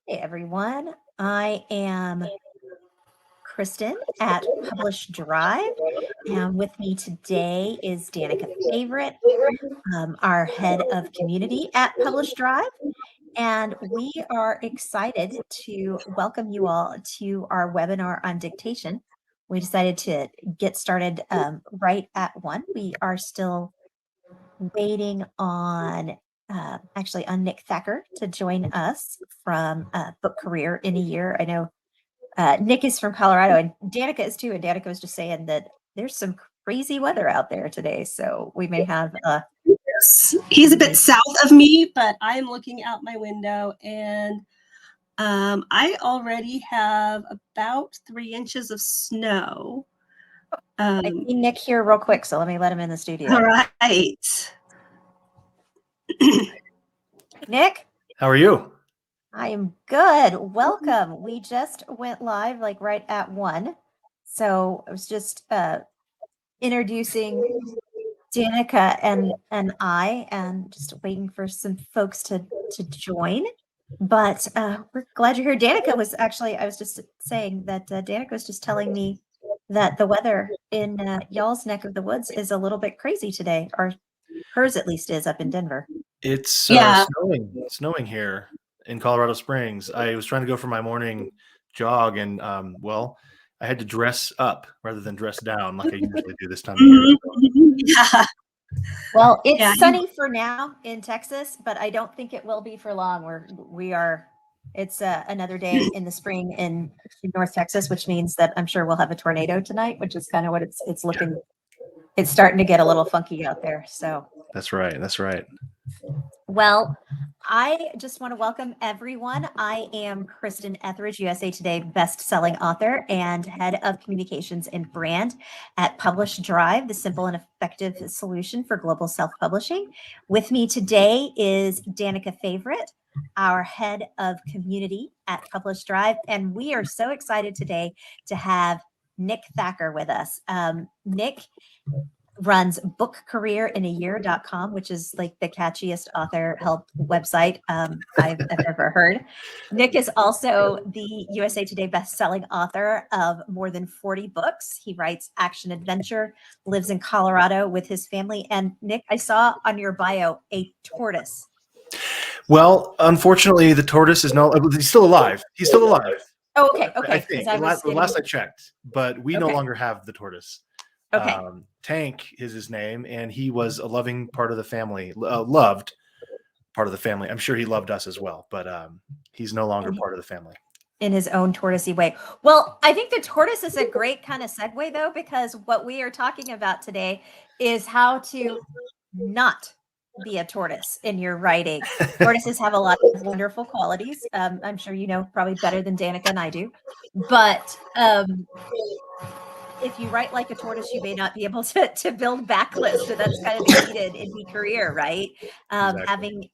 Hey everyone, I am Kristen at PublishDrive, and with me today is Danica Favorite, our head of community at PublishDrive, and we are excited to welcome you all to our webinar on dictation. We decided to get started right at 1. We are still waiting on actually on Nick Thacker to join us from Book Career in a Year. I know Nick is from Colorado and Danica is too. And Danica was just saying that there's some crazy weather out there today. So we may have Yes. He's a bit south of me, but I'm looking out my window and I already have about 3 inches of snow. I see Nick here real quick, so let me let him in the studio. All right. Nick? How are you? I am good. Welcome. We just went live like right at 1. So I was just introducing Danica and I, and just waiting for some folks to join. But we're glad you're here. Danica was actually, I was just saying that Danica was just telling me that the weather in y'all's neck of the woods is a little bit crazy today, or hers at least is up in Denver. It's snowing here in Colorado Springs. I was trying to go for my morning jog, and well, I had to dress up rather than dress down like I usually do this time of year. Yeah. Well, it's sunny for now in Texas, but I don't think it will be for long. It's another day in the spring in North Texas, which means that I'm sure we'll have a tornado tonight, which is kind of what it's looking. It's starting to get a little funky out there. So That's right. That's right. Well, I just want to welcome everyone. I am Kristen Etheridge, USA Today best-selling author and head of communications and brand at PublishDrive, the simple and effective solution for global self-publishing. With me today is Danica Favorite, our head of community at PublishDrive, and we are so excited today to have Nick Thacker with us. Nick runs bookcareerinayear.com, which is like the catchiest author help website I've ever heard. Nick is also the USA Today best-selling author of more than 40 books. He writes action adventure, lives in Colorado with his family. And Nick, I saw on your bio a tortoise. Well, unfortunately, the tortoise is he's still alive. He's still alive. Oh, okay. Okay. I think the last I checked, but we no longer have the tortoise. Okay. Tank is his name, and he was a loving part of the family, loved part of the family. I'm sure he loved us as well, but he's no longer part of the family. In his own tortoisey way. Well, I think the tortoise is a great kind of segue, though, because what we are talking about today is how to not be a tortoise in your writing. Tortoises have a lot of wonderful qualities. I'm sure you know probably better than Danica and I do. But if you write like a tortoise, you may not be able to build backlists. So that's kind of the key to indie career, right? Exactly. Having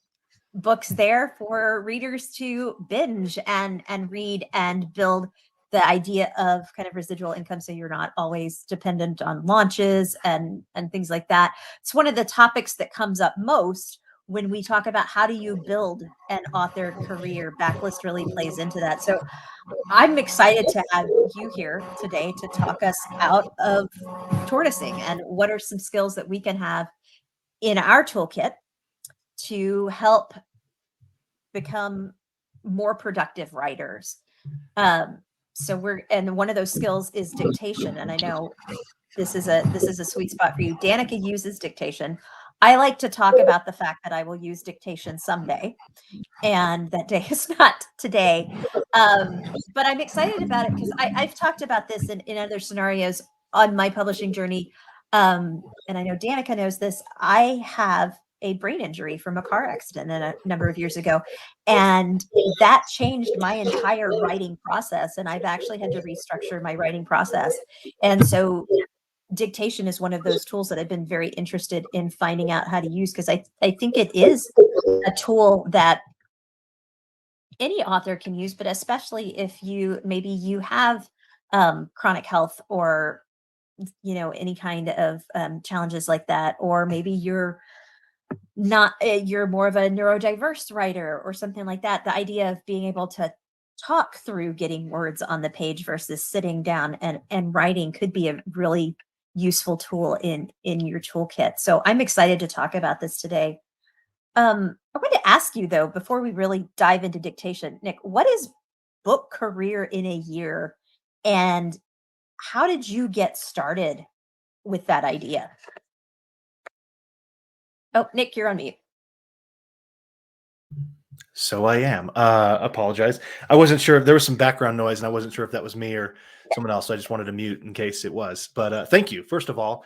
books there for readers to binge and read and build the idea of kind of residual income, so you're not always dependent on launches and things like that. It's one of the topics that comes up most when we talk about how do you build an author career. Backlist really plays into that. So I'm excited to have you here today to talk us out of tortoising and what are some skills that we can have in our toolkit to help become more productive writers. So one of those skills is dictation. And I know this is a sweet spot for you. Danica uses dictation. I like to talk about the fact that I will use dictation someday, and that day is not today. But I'm excited about it because I've talked about this in other scenarios on my publishing journey. And I know Danica knows this. I have a brain injury from a car accident a number of years ago, and that changed my entire writing process. And I've actually had to restructure my writing process. And so dictation is one of those tools that I've been very interested in finding out how to use, because I think it is a tool that any author can use, but especially if maybe you have chronic health or any kind of challenges like that, or maybe you're not you're more of a neurodiverse writer or something like that. The idea of being able to talk through getting words on the page versus sitting down and writing could be a really useful tool in your toolkit. So I'm excited to talk about this today. I want to ask you though, before we really dive into dictation, Nick, what is book career in a year, and how did you get started with that idea? Oh, Nick, you're on mute. So I am. Apologize. I wasn't sure if there was some background noise, and I wasn't sure if that was me or someone else. So I just wanted to mute in case it was. But thank you, first of all.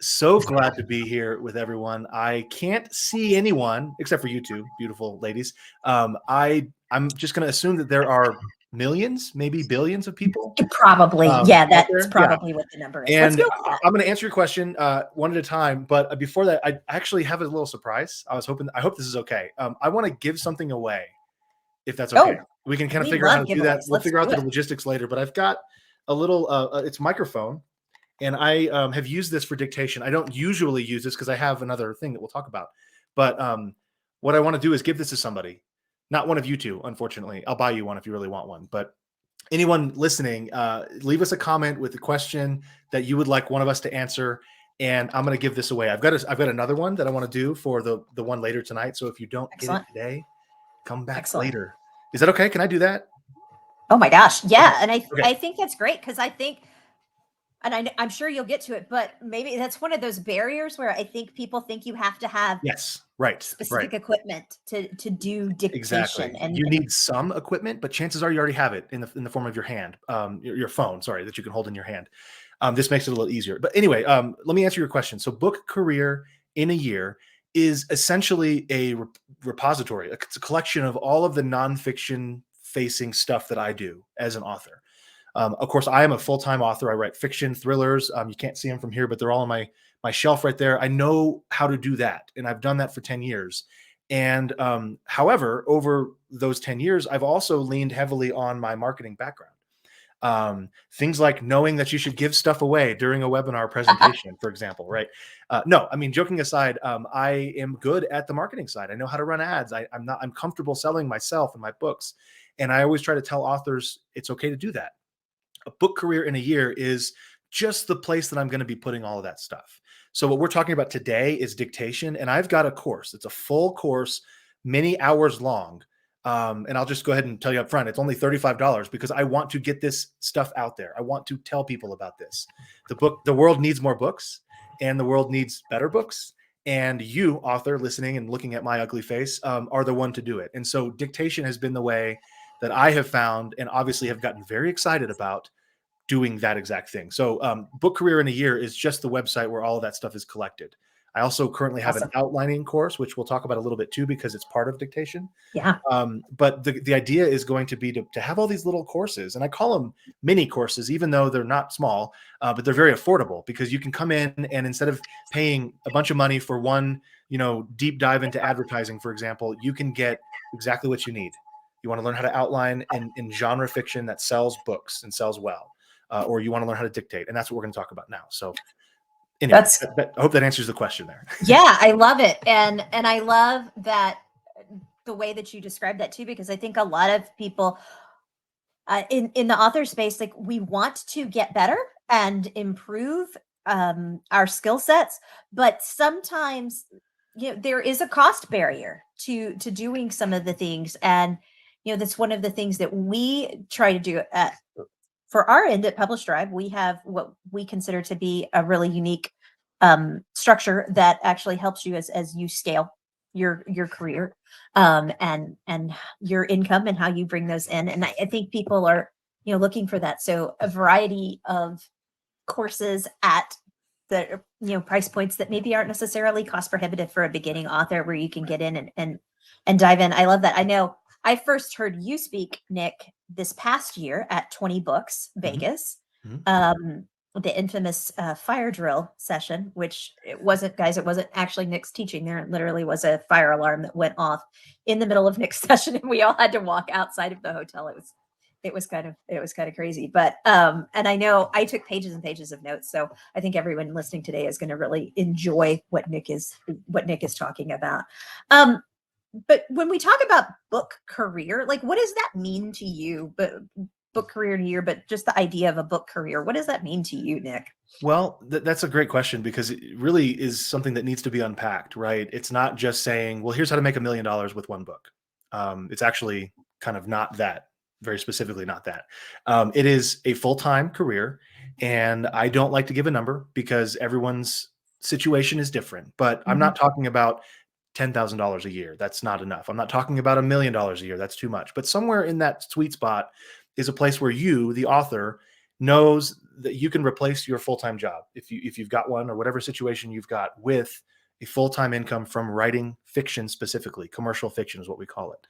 So glad to be here with everyone. I can't see anyone except for you two beautiful ladies. I'm just going to assume that there are millions, maybe billions of people. Probably, yeah. That's there. probably what the number is. And Let's go with that. I'm going to answer your question one at a time. But before that, I actually have a little surprise. I hope this is okay. I want to give something away, if that's okay. We can kind of figure out how to do that. We'll figure out the logistics later. But I've got a little, it's microphone. And I have used this for dictation. I don't usually use this because I have another thing that we'll talk about. But what I want to do is give this to somebody. Not one of you two, unfortunately. I'll buy you one if you really want one. But anyone listening, leave us a comment with a question that you would like one of us to answer, and I'm going to give this away. I've got another one that I want to do for the one later tonight. So if you don't get it today, come back later. Is that okay? Can I do that? Oh my gosh, yeah. And I think that's great, because I think, and I'm sure you'll get to it, but maybe that's one of those barriers where I think people think you have to have specific equipment to do dictation. Exactly. And you need some equipment, but chances are you already have it in the form of your hand, your phone, sorry, that you can hold in your hand. This makes it a little easier. But anyway, let me answer your question. So book career in a year is essentially a repository. It's a collection of all of the nonfiction facing stuff that I do as an author. Of course, I am a full-time author. I write fiction, thrillers. You can't see them from here, but they're all on my shelf right there. I know how to do that, and I've done that for 10 years. And however, over those 10 years, I've also leaned heavily on my marketing background. Things like knowing that you should give stuff away during a webinar presentation, for example, right? No, I mean, joking aside, I am good at the marketing side. I know how to run ads. I'm comfortable selling myself and my books. And I always try to tell authors it's okay to do that. A book career in a year is just the place that I'm going to be putting all of that stuff. So what we're talking about today is dictation. And I've got a course. It's a full course, many hours long. And I'll just go ahead and tell you up front, it's only $35 because I want to get this stuff out there. I want to tell people about this. The world needs more books, and the world needs better books. And you, author, listening and looking at my ugly face, are the one to do it. And so dictation has been the way that I have found, and obviously have gotten very excited about doing that exact thing. So book career in a year is just the website where all of that stuff is collected. I also currently have an outlining course, which we'll talk about a little bit too, because it's part of dictation. Yeah. But the idea is going to be to have all these little courses, and I call them mini courses, even though they're not small, but they're very affordable, because you can come in and instead of paying a bunch of money for one, deep dive into advertising, for example, you can get exactly what you need. You want to learn how to outline in genre fiction that sells books and sells well, or you want to learn how to dictate, and that's what we're going to talk about now. So anyway, I hope that answers the question there. Yeah, I love it. And I love that the way that you described that too, because I think a lot of people in the author space, like, we want to get better and improve our skill sets, but sometimes there is a cost barrier to doing some of the things. And that's one of the things that we try to do for our end at PublishDrive. We have what we consider to be a really unique structure that actually helps you as you scale your career and your income and how you bring those in. And I think people are looking for that. So a variety of courses at the price points that maybe aren't necessarily cost prohibitive for a beginning author, where you can get in and dive in. I love that. I know I first heard you speak, Nick, this past year at 20 Books Vegas. The infamous fire drill session, which it wasn't actually Nick's teaching there. It literally was a fire alarm that went off in the middle of Nick's session, and we all had to walk outside of the hotel. It was kind of crazy. But and I know I took pages and pages of notes, so I think everyone listening today is going to really enjoy what Nick is talking about. but when we talk about book career, like what does that mean to you? But book career to year, but just the idea of a book career, what does that mean to you, Nick? Well, that's a great question because it really is something that needs to be unpacked, right? It's not just saying, well, here's how to make $1 million with one book. It's actually kind of not that, very specifically not that. It is a full-time career, and I don't like to give a number because everyone's situation is different. But I'm not talking about $10,000 a year. That's not enough. I'm not talking about $1 million a year. That's too much. But somewhere in that sweet spot is a place where you, the author, knows that you can replace your full-time job if you've got one, or whatever situation you've got, with a full-time income from writing fiction, specifically commercial fiction is what we call it.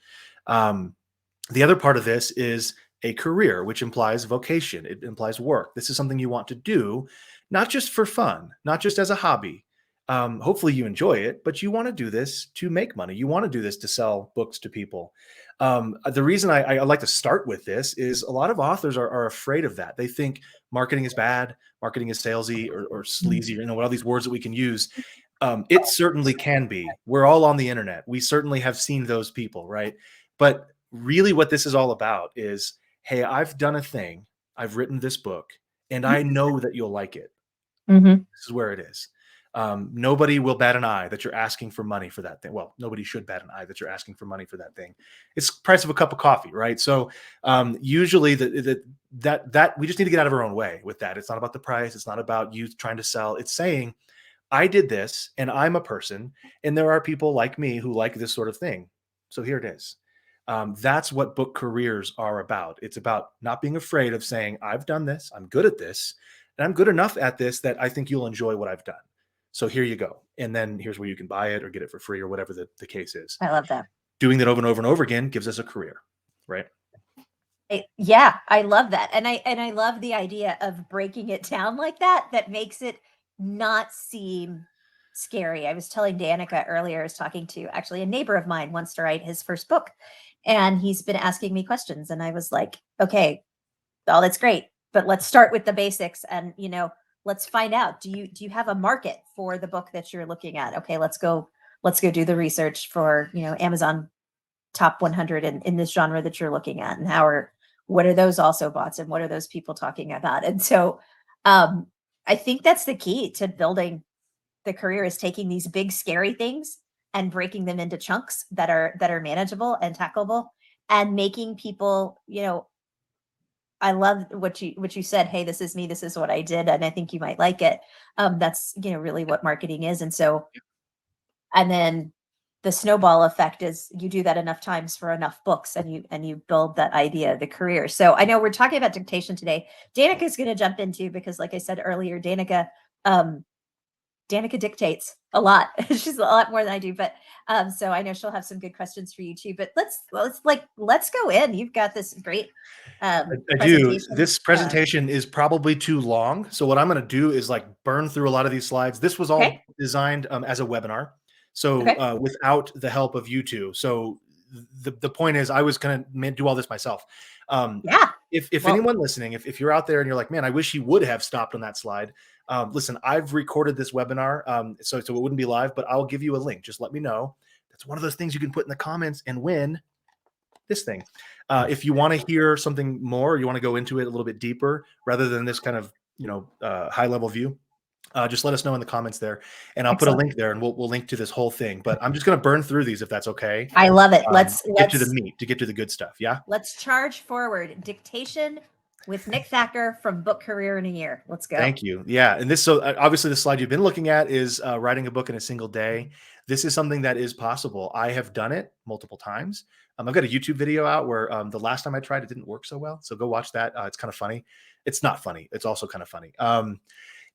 The other part of this is a career, which implies vocation. It implies work. This is something you want to do, not just for fun, not just as a hobby. Hopefully you enjoy it, but you want to do this to make money. You want to do this to sell books to people. The reason I like to start with this is a lot of authors are afraid of that. They think marketing is bad, marketing is salesy or sleazy, what all these words that we can use. It certainly can be. We're all on the internet. We certainly have seen those people, right? But really what this is all about is, hey, I've done a thing. I've written this book, and I know that you'll like it. This is where it is. Nobody will bat an eye that you're asking for money for that thing. Well, nobody should bat an eye that you're asking for money for that thing. It's the price of a cup of coffee, right? So usually that we just need to get out of our own way with that. It's not about the price. It's not about you trying to sell. It's saying, I did this and I'm a person, and there are people like me who like this sort of thing. So here it is. That's what book careers are about. It's about not being afraid of saying, I've done this, I'm good at this, and I'm good enough at this that I think you'll enjoy what I've done. So here you go. And then here's where you can buy it or get it for free or whatever the case is. I love that. Doing that over and over and over again gives us a career, right? Yeah, I love that. And I love the idea of breaking it down like that. That makes it not seem scary. I was telling Danica earlier, I was talking to actually a neighbor of mine, wants to write his first book, and he's been asking me questions. And I was like, okay, oh, that's great, but let's start with the basics, and let's find out, do you have a market for the book that you're looking at? Okay, let's go do the research for Amazon top 100 in this genre that you're looking at, and what are those also bots, and what are those people talking about? And so I think that's the key to building the career, is taking these big scary things and breaking them into chunks that are manageable and tackleable, and making people, I love what you said. Hey, this is me. This is what I did, and I think you might like it. That's really what marketing is. And so, and then the snowball effect is you do that enough times for enough books, and you build that idea, the career. So I know we're talking about dictation today. Danica is going to jump into, because like I said earlier, Danica dictates a lot. She's a lot more than I do, but so I know she'll have some good questions for you too. But let's go in. You've got this great I do. This presentation is probably too long. So what I'm going to do is burn through a lot of these slides. This was all designed as a webinar. So without the help of you two. So the point is, I was going to do all this myself. If anyone listening, if you're out there and you're like, man, I wish he would have stopped on that slide. Listen, I've recorded this webinar, so it wouldn't be live, but I'll give you a link. Just let me know. That's one of those things you can put in the comments and win this thing. If you want to hear something more, you want to go into it a little bit deeper rather than this kind of high level view, just let us know in the comments there, and I'll put a link there, and we'll link to this whole thing. But I'm just going to burn through these if that's okay. I love it. Let's get to the meat, to get to the good stuff. Yeah. Let's charge forward. Dictation with Nick Thacker from Book Career in a Year. Let's go. Thank you. Yeah. And this, so obviously the slide you've been looking at is writing a book in a single day. This is something that is possible. I have done it multiple times. I've got a YouTube video out where the last time I tried, it didn't work so well. So go watch that. It's kind of funny. It's not funny. It's also kind of funny.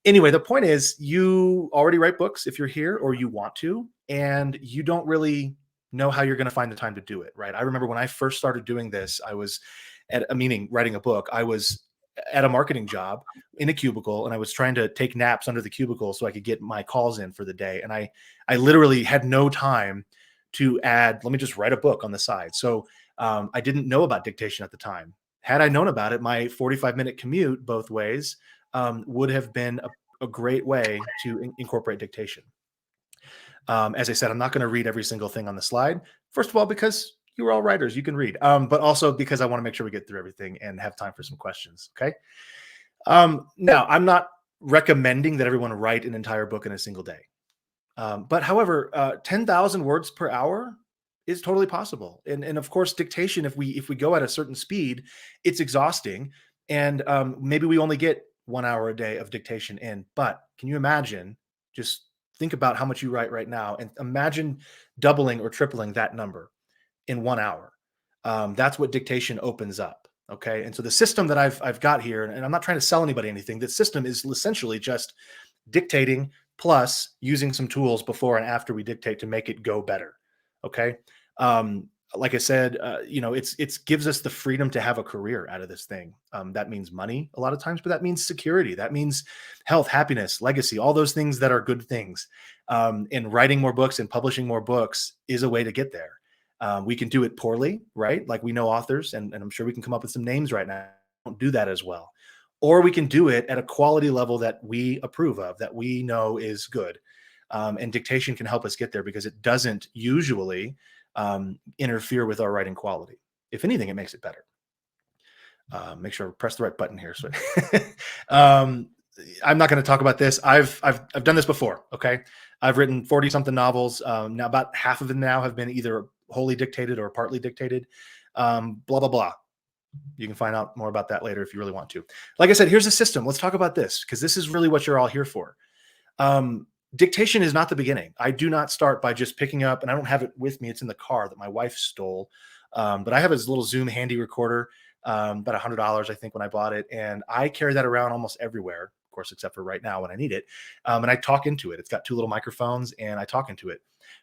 Anyway, the point is, you already write books if you're here, or you want to, and you don't really know how you're going to find the time to do it, right? I remember when I first started doing this, I was writing a book. I was at a marketing job in a cubicle, and I was trying to take naps under the cubicle so I could get my calls in for the day. And I literally had no time to add, let me just write a book on the side. So I didn't know about dictation at the time. Had I known about it, my 45-minute commute both ways would have been a great way to incorporate dictation. As I said, I'm not going to read every single thing on the slide. First of all, because you're all writers, you can read, but also because I want to make sure we get through everything and have time for some questions. Okay. Now, I'm not recommending that everyone write an entire book in a single day. But however, 10,000 words per hour is totally possible. And of course, dictation, if we go at a certain speed, it's exhausting. And maybe we only get 1 hour a day of dictation in. But can you imagine, just think about how much you write right now and imagine doubling or tripling that number in 1 hour. That's what dictation opens up. Okay. And so the system that I've got here, and I'm not trying to sell anybody anything, the system is essentially just dictating plus using some tools before and after we dictate to make it go better. Okay. Like I said, it's gives us the freedom to have a career out of this thing. That means money a lot of times, but that means security. That means health, happiness, legacy, all those things that are good things. And writing more books and publishing more books is a way to get there. We can do it poorly, right? Like we know authors, and I'm sure we can come up with some names right now. Don't do that as well. Or we can do it at a quality level that we approve of, that we know is good. And dictation can help us get there because it doesn't usually interfere with our writing quality. If anything, it makes it better. Make sure I press the right button here. So I'm not going to talk about this. I've done this before. Okay. I've written 40 something novels. Now about half of them now have been either wholly dictated or partly dictated. Blah, blah, blah. You can find out more about that later if you really want to. Like I said, here's a system. Let's talk about this because this is really what you're all here for. Dictation is not the beginning. I do not start by just picking up, and I don't have it with me. It's in the car that my wife stole. But I have this little Zoom handy recorder, about $100, I think, when I bought it. And I carry that around almost everywhere, of course, except for right now when I need it. And I talk into it. It's got 2 little microphones and I talk into it.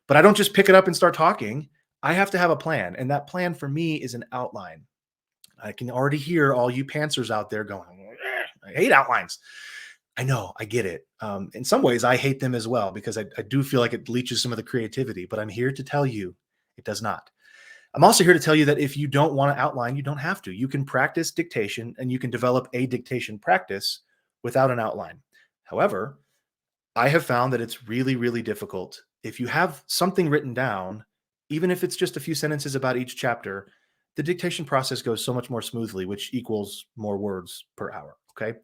But I don't just pick it up and start talking. I have to have a plan. And that plan for me is an outline. I can already hear all you pantsers out there going, I hate outlines. I know, I get it. In some ways, I hate them as well because I do feel like it leaches some of the creativity, but I'm here to tell you it does not. I'm also here to tell you that if you don't want to outline, you don't have to. You can practice dictation and you can develop a dictation practice without an outline. However, I have found that it's really, really difficult. If you have something written down, even if it's just a few sentences about each chapter, the dictation process goes so much more smoothly, which equals more words per hour. Okay.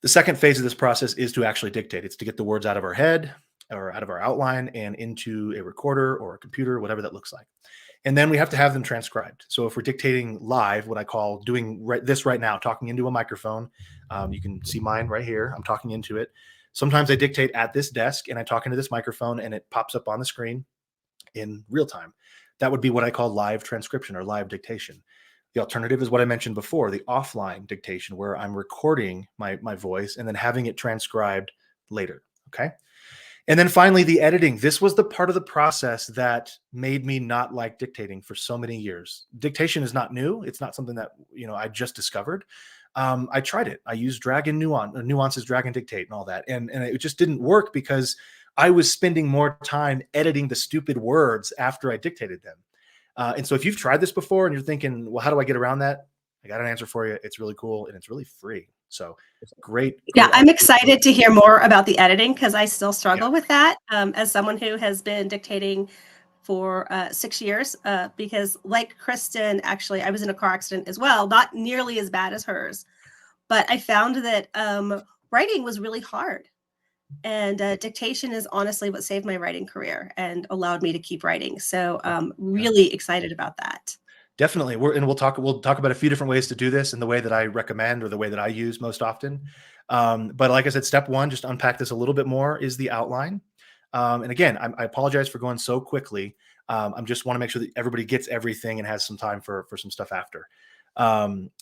The second phase of this process is to actually dictate. It's to get the words out of our head or out of our outline and into a recorder or a computer, whatever that looks like. And then we have to have them transcribed. So if we're dictating live, what I call doing this right now, talking into a microphone, you can see mine right here. I'm talking into it. Sometimes I dictate at this desk and I talk into this microphone and it pops up on the screen in real time. That would be what I call live transcription or live dictation. The alternative is what I mentioned before, the offline dictation, where I'm recording my voice and then having it transcribed later. Okay. And then finally, the editing. This was the part of the process that made me not like dictating for so many years. Dictation is not new. It's not something that, I just discovered. I tried it. I used drag and nuances, drag and dictate and all that. And it just didn't work because I was spending more time editing the stupid words after I dictated them. And so if you've tried this before and you're thinking, well, how do I get around that? I got an answer for you. It's really cool and it's really free. So great. Yeah, I'm excited to hear more about the editing because I still struggle with that as someone who has been dictating for 6 years because like Kristen, actually, I was in a car accident as well, not nearly as bad as hers, but I found that writing was really hard. And dictation is honestly what saved my writing career and allowed me to keep writing. So really excited about that. Definitely. We'll talk about a few different ways to do this and the way that I recommend or the way that I use most often. But like I said, step one, just unpack this a little bit more, is the outline. And again, I apologize for going so quickly. I just want to make sure that everybody gets everything and has some time for some stuff after.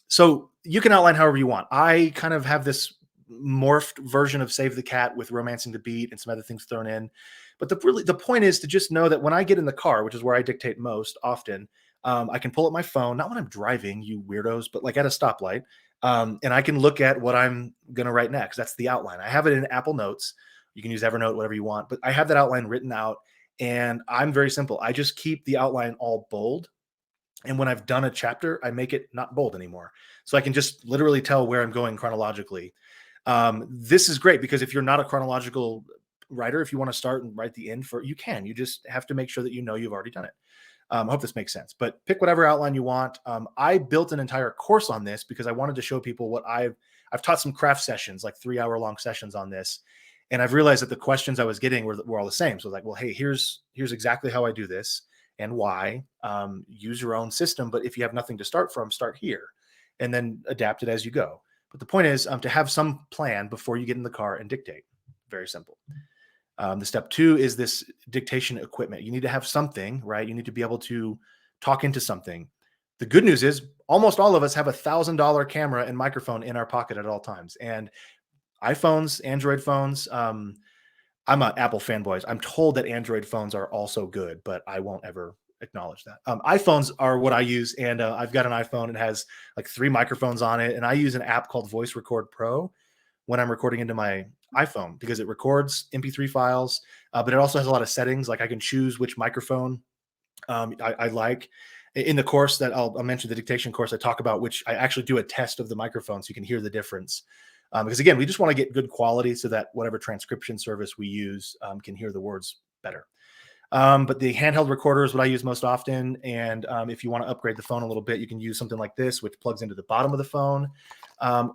So you can outline however you want. I kind of have this morphed version of Save the Cat with Romancing the Beat and some other things thrown in. But the point is to just know that when I get in the car, which is where I dictate most often, I can pull up my phone, not when I'm driving, you weirdos, but like at a stoplight. And I can look at what I'm going to write next. That's the outline. I have it in Apple Notes. You can use Evernote, whatever you want, but I have that outline written out and I'm very simple. I just keep the outline all bold. And when I've done a chapter, I make it not bold anymore. So I can just literally tell where I'm going chronologically. This is great because if you're not a chronological writer, if you want to start and write the end you can. You just have to make sure that you've already done it. I hope this makes sense, but pick whatever outline you want. I built an entire course on this because I wanted to show people what I've taught some craft sessions, like 3-hour-long sessions on this. And I've realized that the questions I was getting were all the same. So I was like, well, hey, here's exactly how I do this and why. Use your own system, but if you have nothing to start from, start here and then adapt it as you go. But the point is to have some plan before you get in the car and dictate. Very simple. The step 2 is this dictation equipment. You need to have something, right? You need to be able to talk into something. The good news is almost all of us have $1,000 camera and microphone in our pocket at all times. And iPhones, Android phones, I'm an Apple fanboy. I'm told that Android phones are also good, but I won't ever acknowledge that. iPhones are what I use. And I've got an iPhone. It has like 3 microphones on it. And I use an app called Voice Record Pro when I'm recording into my iPhone because it records MP3 files, but it also has a lot of settings. Like I can choose which microphone I like. In the course that I'll mention, the dictation course, I talk about which I actually do a test of the microphone so you can hear the difference. Because again, we just want to get good quality so that whatever transcription service we use can hear the words better. But the handheld recorder is what I use most often. And if you want to upgrade the phone a little bit, you can use something like this, which plugs into the bottom of the phone.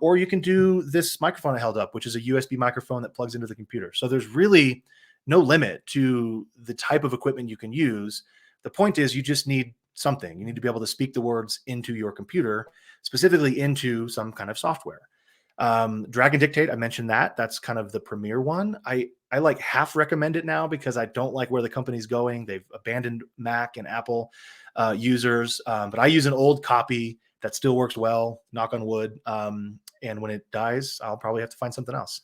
Or you can do this microphone I held up, which is a USB microphone that plugs into the computer. So there's really no limit to the type of equipment you can use. The point is you just need something. You need to be able to speak the words into your computer, specifically into some kind of software. Drag and Dictate, I mentioned that. That's kind of the premier one. I like half recommend it now because I don't like where the company's going. They've abandoned Mac and Apple users, but I use an old copy that still works well, knock on wood. And when it dies, I'll probably have to find something else.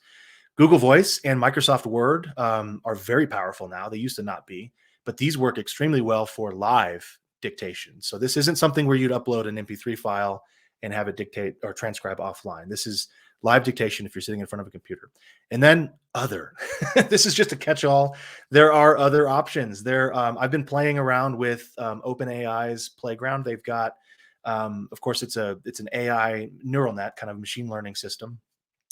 Google Voice and Microsoft Word are very powerful now. They used to not be, but these work extremely well for live dictation. So this isn't something where you'd upload an MP3 file and have it dictate or transcribe offline. This is live dictation if you're sitting in front of a computer. And then other. This is just a catch-all. There are other options. I've been playing around with OpenAI's Playground. They've got, of course, it's an AI neural net kind of machine learning system.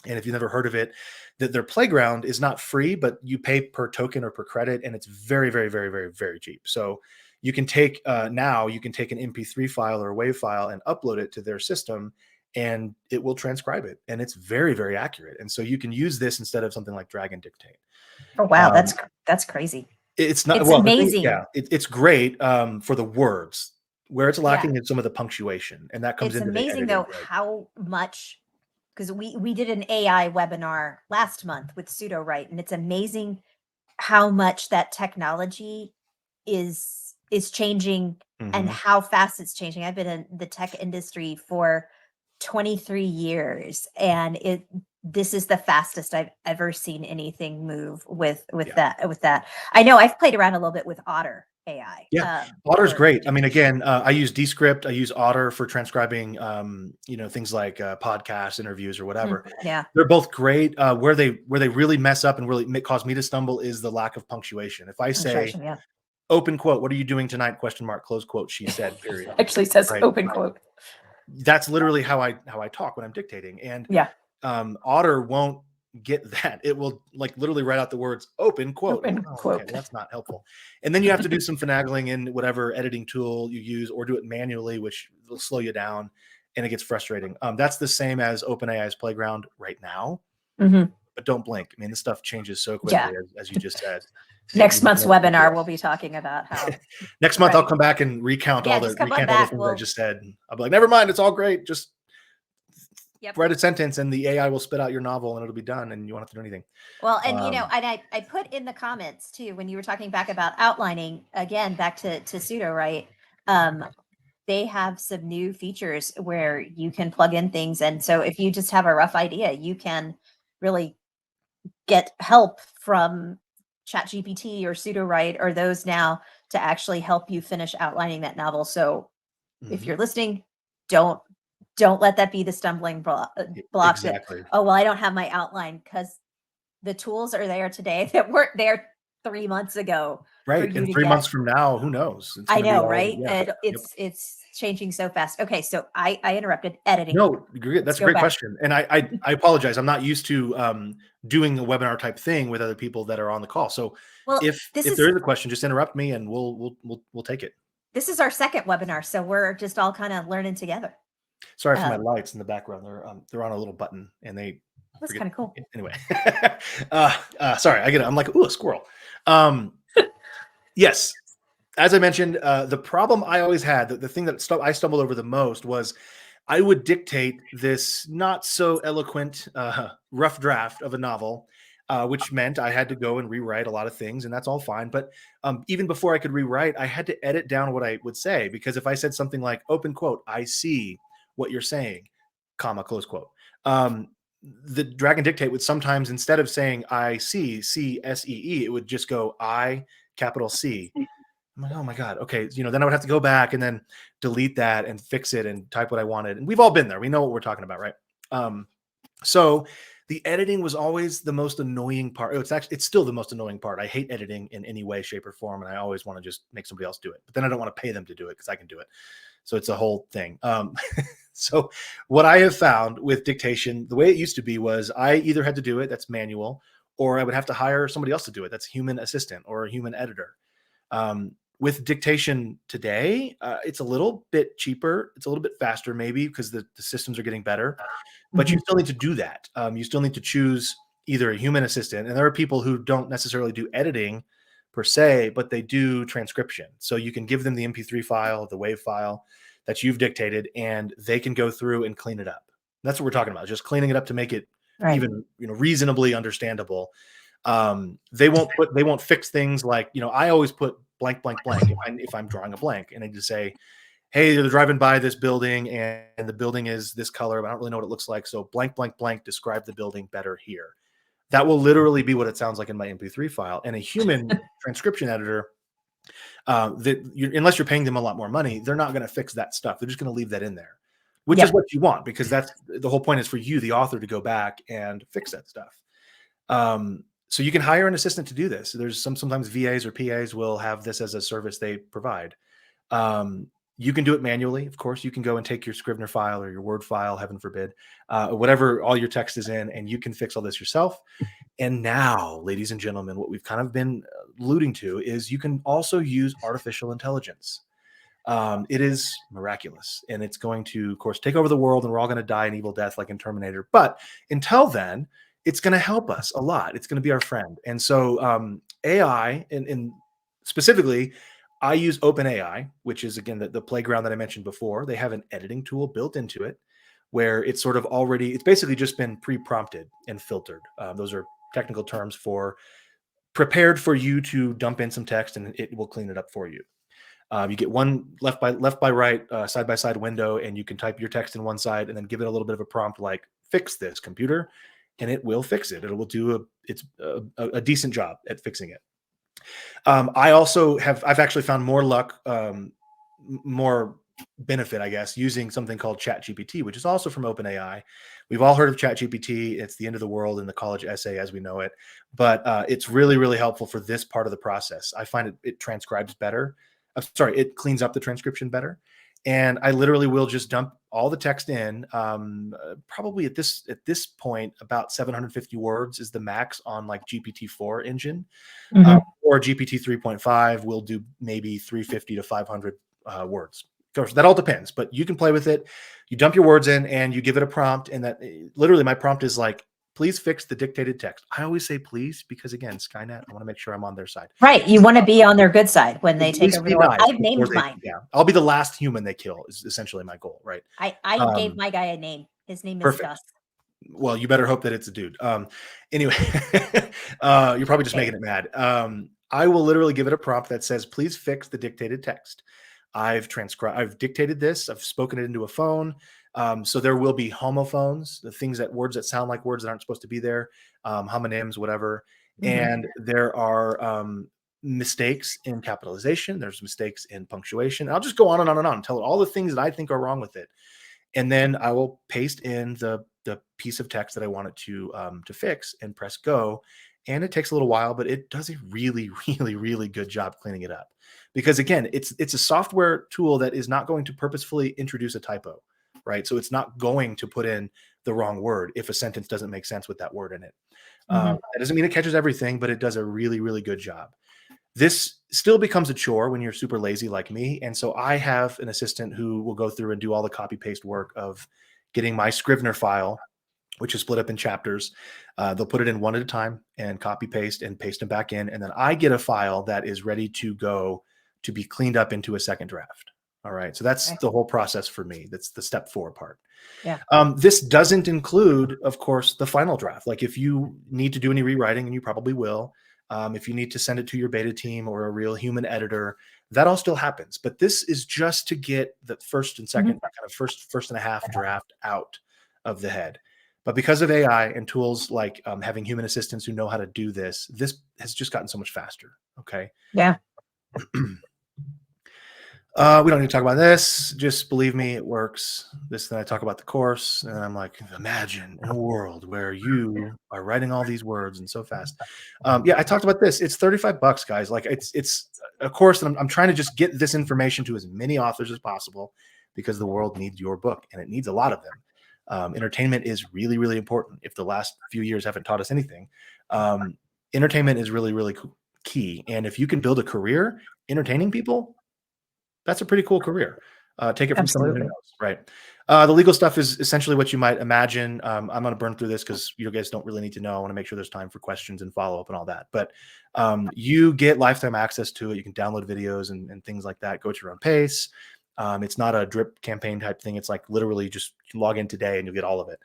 And if you've never heard of it, their Playground is not free, but you pay per token or per credit, and it's very, very, very, very, very cheap. So you can take now you can take an MP3 file or a WAV file and upload it to their system, and it will transcribe it, and it's very, very accurate. And so you can use this instead of something like Drag and Dictate. Oh wow, that's crazy. It's not. It's well, amazing. It's great for the words. Where it's lacking is some of the punctuation, and that comes into the editing. It's amazing though right? how much, because we did an AI webinar last month with Pseudo-Write, and it's amazing how much that technology is changing and how fast it's changing. I've been in the tech industry for 23 years, and this is the fastest I've ever seen anything move with that. I know I've played around a little bit with Otter AI. Yeah, Otter's great. I mean, again, I use Descript. I use Otter for transcribing, things like podcast interviews or whatever. Yeah, they're both great. Where they really mess up and really cause me to stumble is the lack of punctuation. If I say, open quote, "What are you doing tonight?" ? Close quote. She said. Period. Actually says right? Open quote. That's literally how I talk when I'm dictating. And Otter won't get that. It will literally write out the words "open quote." Open quote. Okay, well, that's not helpful. And then you have to do some finagling in whatever editing tool you use, or do it manually, which will slow you down, and it gets frustrating. That's the same as OpenAI's Playground right now. But don't blink. I mean, this stuff changes so quickly, as you just said. Next month's webinar, we'll be talking about how. Next month, I'll come back and recount all the things I just said. I'll be like, never mind, it's all great. Just write a sentence, and the AI will spit out your novel, and it'll be done, and you won't have to do anything. Well, and and I put in the comments too when you were talking back about outlining. Again, back to Pseudo-Write. They have some new features where you can plug in things, and so if you just have a rough idea, you can really get help from ChatGPT or Pseudo-Write or those now to actually help you finish outlining that novel. So if you're listening, don't let that be the stumbling block. Exactly. That, oh, well, I don't have my outline, because the tools are there today that weren't there 3 months ago Right. you And to 3 get. months from now, who knows? It's I going to be know, all, right? yeah. And Yep. it's changing so fast. Okay, so I interrupted. Editing. No, Let's that's a go great back. question. And I apologize. I'm not used to doing a webinar type thing with other people that are on the call. So Well, if there is a question, just interrupt me and we'll take it. this is our second webinar, so we're just all kind of learning together. Sorry for my lights in the background. They're on a little button and they That's forget. kind of cool. Anyway, sorry, I get it. I'm like, ooh, a squirrel. Yes, as I mentioned, the problem I always had, the thing that I stumbled over the most was I would dictate this not so eloquent, rough draft of a novel, which meant I had to go and rewrite a lot of things, and that's all fine. But even before I could rewrite, I had to edit down what I would say, because if I said something like, open quote, I see what you're saying, comma, close quote, the Dragon Dictate would sometimes, instead of saying I see, C-S-E-E, it would just go I, capital C. I'm like, oh my God. Okay. Then I would have to go back and then delete that and fix it and type what I wanted. And we've all been there. We know what we're talking about, right? So the editing was always the most annoying part. It's still the most annoying part. I hate editing in any way, shape, or form. And I always want to just make somebody else do it. But then I don't want to pay them to do it because I can do it. So it's a whole thing. So what I have found with dictation, the way it used to be was I either had to do it, that's manual, or I would have to hire somebody else to do it. That's human assistant or a human editor. With dictation today, it's a little bit cheaper. It's a little bit faster, maybe, because the systems are getting better. But you still need to do that. You still need to choose either a human assistant, and there are people who don't necessarily do editing per se, but they do transcription. So you can give them the MP3 file, the WAV file that you've dictated, and they can go through and clean it up. That's what we're talking about, just cleaning it up to make it even reasonably understandable. They won't fix things like, I always put blank, blank, blank if I'm drawing a blank, and I just say, hey, they're driving by this building and the building is this color, but I don't really know what it looks like. So blank, blank, blank, describe the building better here. That will literally be what it sounds like in my MP3 file. And a human transcription editor, unless you're paying them a lot more money, they're not going to fix that stuff. They're just going to leave that in there, which is what you want, because that's the whole point, is for you, the author, to go back and fix that stuff. So you can hire an assistant to do this. There's sometimes VAs or PAs will have this as a service they provide. You can do it manually. Of course, you can go and take your Scrivener file or your Word file, heaven forbid, whatever all your text is in, and you can fix all this yourself. And now, ladies and gentlemen, what we've kind of been alluding to is you can also use artificial intelligence. It is miraculous, and it's going to, of course, take over the world, and we're all going to die an evil death like in Terminator. But until then, it's going to help us a lot. It's going to be our friend. And so AI, and specifically, I use OpenAI, which is, again, the playground that I mentioned before. They have an editing tool built into it where it's sort of already, it's basically just been pre-prompted and filtered. Those are technical terms for prepared for you to dump in some text, and it will clean it up for you. You get one left by right, side by side window, and you can type your text in one side and then give it a little bit of a prompt like, fix this, computer, and it will fix it. It will do a decent job at fixing it. I've actually found more luck, more benefit, I guess, using something called ChatGPT, which is also from OpenAI. We've all heard of ChatGPT. It's the end of the world in the college essay as we know it, but it's really, really helpful for this part of the process. I find it transcribes better. It cleans up the transcription better. And I literally will just dump all the text in. Probably at this point, about 750 words is the max on like GPT-4 engine, or GPT 3.5 will do maybe 350 to 500 words. Of course, that all depends, but you can play with it. You dump your words in and you give it a prompt, and that literally my prompt is like, please fix the dictated text. I always say please because, again, Skynet, I want to make sure I'm on their side. Right. You want to be on their good side when they take over the world. Nice I've named mine. Yeah, I'll be the last human they kill is essentially my goal, right? I gave my guy a name. His name is Gus. Well, you better hope that it's a dude. Anyway, you're probably just making it mad. I will literally give it a prompt that says, please fix the dictated text. I've dictated this. I've spoken it into a phone. So there will be homophones, words that sound like words that aren't supposed to be there, homonyms, whatever. And there are mistakes in capitalization. There's mistakes in punctuation. I'll just go on and on and on, tell it all the things that I think are wrong with it. And then I will paste in the piece of text that I want it to fix and press go. and it takes a little while, but it does a really, really, really good job cleaning it up. Because again, it's a software tool that is not going to purposefully introduce a typo, right? So it's not going to put in the wrong word if a sentence doesn't make sense with that word in it. That doesn't mean it catches everything, but it does a really, really good job. This still becomes a chore when you're super lazy like me. And so I have an assistant who will go through and do all the copy paste work of getting my Scrivener file, which is split up in chapters. They'll put it in one at a time and copy paste and paste them back in. And then I get a file that is ready to go to be cleaned up into a second draft. All right. So that's the whole process for me. That's the step 4 part. Yeah. This doesn't include, of course, the final draft. Like if you need to do any rewriting, and you probably will, if you need to send it to your beta team or a real human editor, that all still happens. But this is just to get the first and second, kind of first and a half draft out of the head. But because of AI and tools like having human assistants who know how to do this, this has just gotten so much faster. Okay. Yeah. We don't need to talk about this. Just believe me, it works. Then I talk about the course, and I'm like, imagine in a world where you are writing all these words and so fast. Yeah, I talked about this. It's $35, guys. Like it's a course that I'm trying to just get this information to as many authors as possible, because the world needs your book, and it needs a lot of them. Entertainment is really, really important. If the last few years haven't taught us anything, entertainment is really, really key. And if you can build a career entertaining people, that's a pretty cool career. Take it from someone who knows, right? The legal stuff is essentially what you might imagine. I'm going to burn through this because you guys don't really need to know. I want to make sure there's time for questions and follow-up and all that. But you get lifetime access to it. You can download videos and things like that. Go at your own pace. It's not a drip campaign type thing. It's like literally just log in today and you'll get all of it.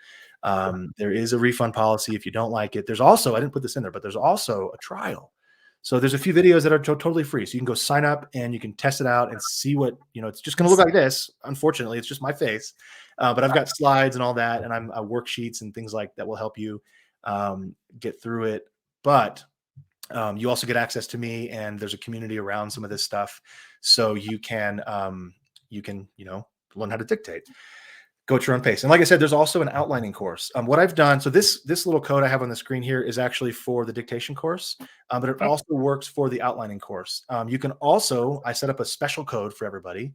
There is a refund policy if you don't like it. There's also, I didn't put this in there, but there's also a trial. So there's a few videos that are totally free. So you can go sign up and you can test it out and see what, it's just going to look like this. Unfortunately, it's just my face. But I've got slides and all that, and I'm worksheets and things like that will help you get through it. But you also get access to me, and there's a community around some of this stuff. So you can learn how to dictate. Go at your own pace. And like I said, there's also an outlining course. What I've done, so this little code I have on the screen here is actually for the dictation course, but it also works for the outlining course. You can also, I set up a special code for everybody